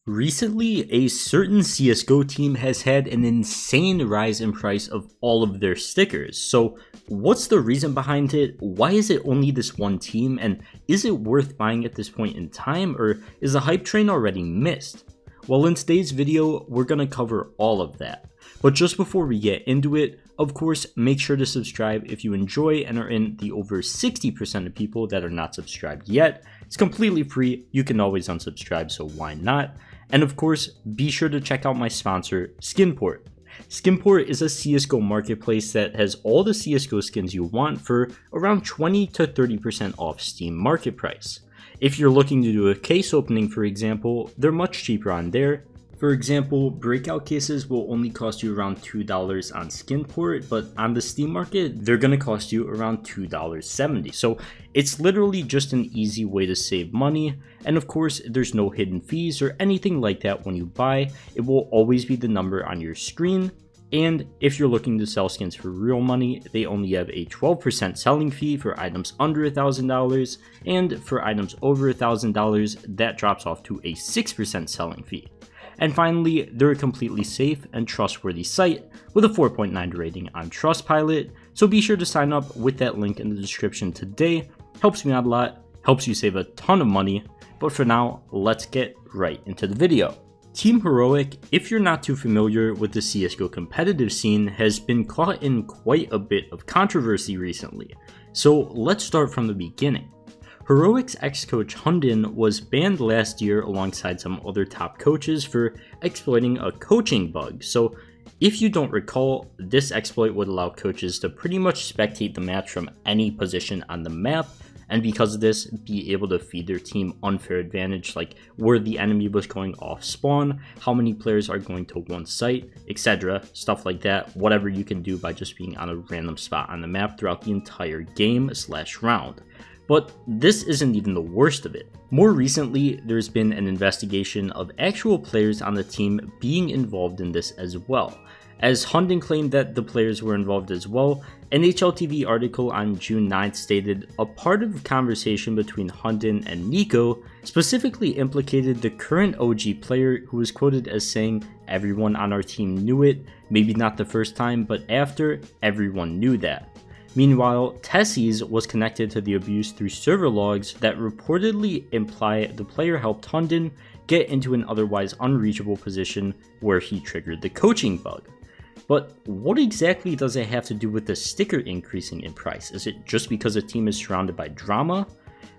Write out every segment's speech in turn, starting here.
Recently, a certain CSGO team has had an insane rise in price of all of their stickers. So what's the reason behind it? Why is it only this one team? And is it worth buying at this point in time, or is the hype train already missed? Well, in today's video, we're going to cover all of that. But just before we get into it, of course, make sure to subscribe if you enjoy and are in the over 60% of people that are not subscribed yet. It's completely free. You can always unsubscribe, so why not? And of course, be sure to check out my sponsor, Skinport. Skinport is a CSGO marketplace that has all the CSGO skins you want for around 20 to 30% off Steam market price. If you're looking to do a case opening, for example, they're much cheaper on there. For example, breakout cases will only cost you around $2 on Skinport, but on the Steam market, they're going to cost you around $2.70. So it's literally just an easy way to save money. And of course, there's no hidden fees or anything like that when you buy. It will always be the number on your screen. And if you're looking to sell skins for real money, they only have a 12% selling fee for items under $1,000, and for items over $1,000, that drops off to a 6% selling fee. And finally, they're a completely safe and trustworthy site with a 4.9 rating on Trustpilot, so be sure to sign up with that link in the description today. Helps me out a lot, helps you save a ton of money, but for now, let's get right into the video. Team Heroic, if you're not too familiar with the CSGO competitive scene, has been caught in quite a bit of controversy recently, so let's start from the beginning. Heroic's ex-coach Hundin was banned last year alongside some other top coaches for exploiting a coaching bug. So if you don't recall, this exploit would allow coaches to pretty much spectate the match from any position on the map, and because of this, be able to feed their team unfair advantage, like where the enemy was going off spawn, how many players are going to one site, etc. Stuff like that, whatever you can do by just being on a random spot on the map throughout the entire game/round. But this isn't even the worst of it. More recently, there's been an investigation of actual players on the team being involved in this as well. As Hundin claimed that the players were involved as well, an HLTV article on June 9th stated a part of the conversation between Hundin and Nico specifically implicated the current OG player, who was quoted as saying, "Everyone on our team knew it, maybe not the first time, but after, everyone knew that." Meanwhile, Tessie's was connected to the abuse through server logs that reportedly imply the player helped Hundin get into an otherwise unreachable position where he triggered the coaching bug. But what exactly does it have to do with the sticker increasing in price? Is it just because a team is surrounded by drama?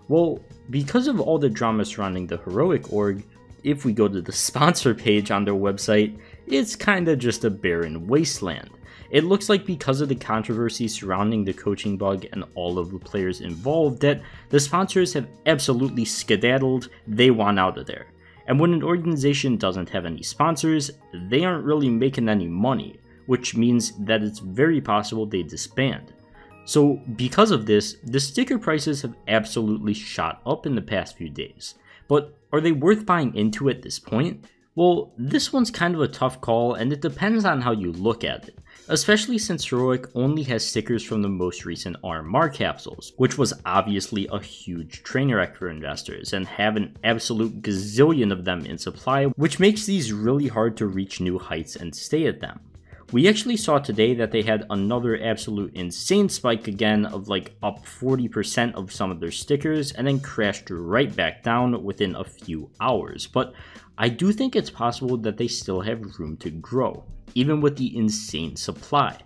Well, because of all the drama surrounding the Heroic org, if we go to the sponsor page on their website, it's kinda just a barren wasteland. It looks like because of the controversy surrounding the coaching bug and all of the players involved that the sponsors have absolutely skedaddled, they want out of there. And when an organization doesn't have any sponsors, they aren't really making any money, which means that it's very possible they disband. So because of this, the sticker prices have absolutely shot up in the past few days. But are they worth buying into at this point? Well, this one's kind of a tough call, and it depends on how you look at it, especially since Heroic only has stickers from the most recent RMR capsules, which was obviously a huge train wreck for investors, and have an absolute gazillion of them in supply, which makes these really hard to reach new heights and stay at them. We actually saw today that they had another absolute insane spike again of like up 40% of some of their stickers, and then crashed right back down within a few hours. But I do think it's possible that they still have room to grow, even with the insane supply.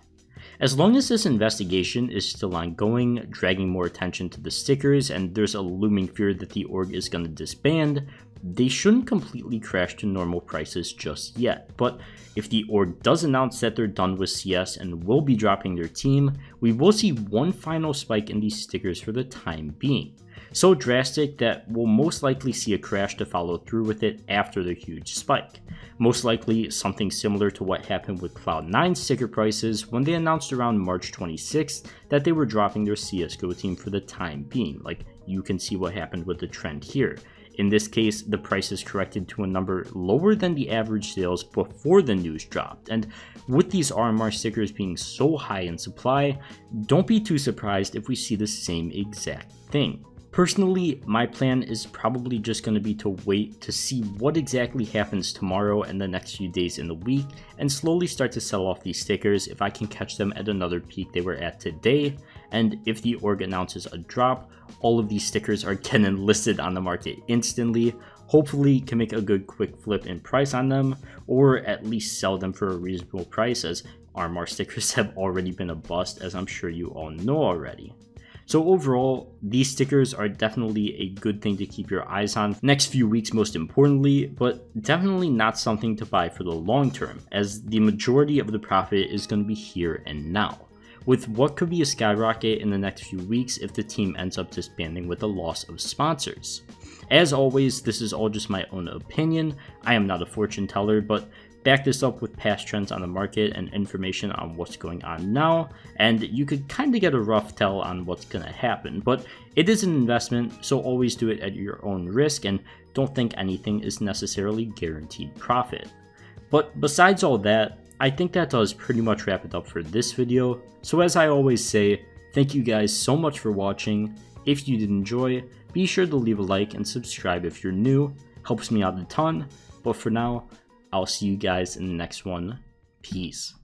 As long as this investigation is still ongoing, dragging more attention to the stickers, and there's a looming fear that the org is going to disband, they shouldn't completely crash to normal prices just yet. But if the org does announce that they're done with CS and will be dropping their team, we will see one final spike in these stickers for the time being. So drastic that we'll most likely see a crash to follow through with it after the huge spike. Most likely something similar to what happened with Cloud9 sticker prices when they announced around March 26th that they were dropping their CSGO team for the time being. Like, you can see what happened with the trend here. In this case, the prices corrected to a number lower than the average sales before the news dropped, and with these RMR stickers being so high in supply, don't be too surprised if we see the same exact thing. Personally, my plan is probably just going to be to wait to see what exactly happens tomorrow and the next few days in the week, and slowly start to sell off these stickers if I can catch them at another peak they were at today. And if the org announces a drop, all of these stickers are getting listed on the market instantly. Hopefully can make a good quick flip in price on them, or at least sell them for a reasonable price, as RMR stickers have already been a bust, as I'm sure you all know already. So overall, these stickers are definitely a good thing to keep your eyes on next few weeks most importantly, but definitely not something to buy for the long term, as the majority of the profit is going to be here and now, with what could be a skyrocket in the next few weeks if the team ends up disbanding with a loss of sponsors. As always, this is all just my own opinion. I am not a fortune teller, but back this up with past trends on the market and information on what's going on now, and you could kind of get a rough tell on what's going to happen. But it is an investment, so always do it at your own risk, and don't think anything is necessarily guaranteed profit. But besides all that, I think that does pretty much wrap it up for this video. So as I always say, thank you guys so much for watching. If you did enjoy, be sure to leave a like and subscribe if you're new. Helps me out a ton. But for now, I'll see you guys in the next one. Peace.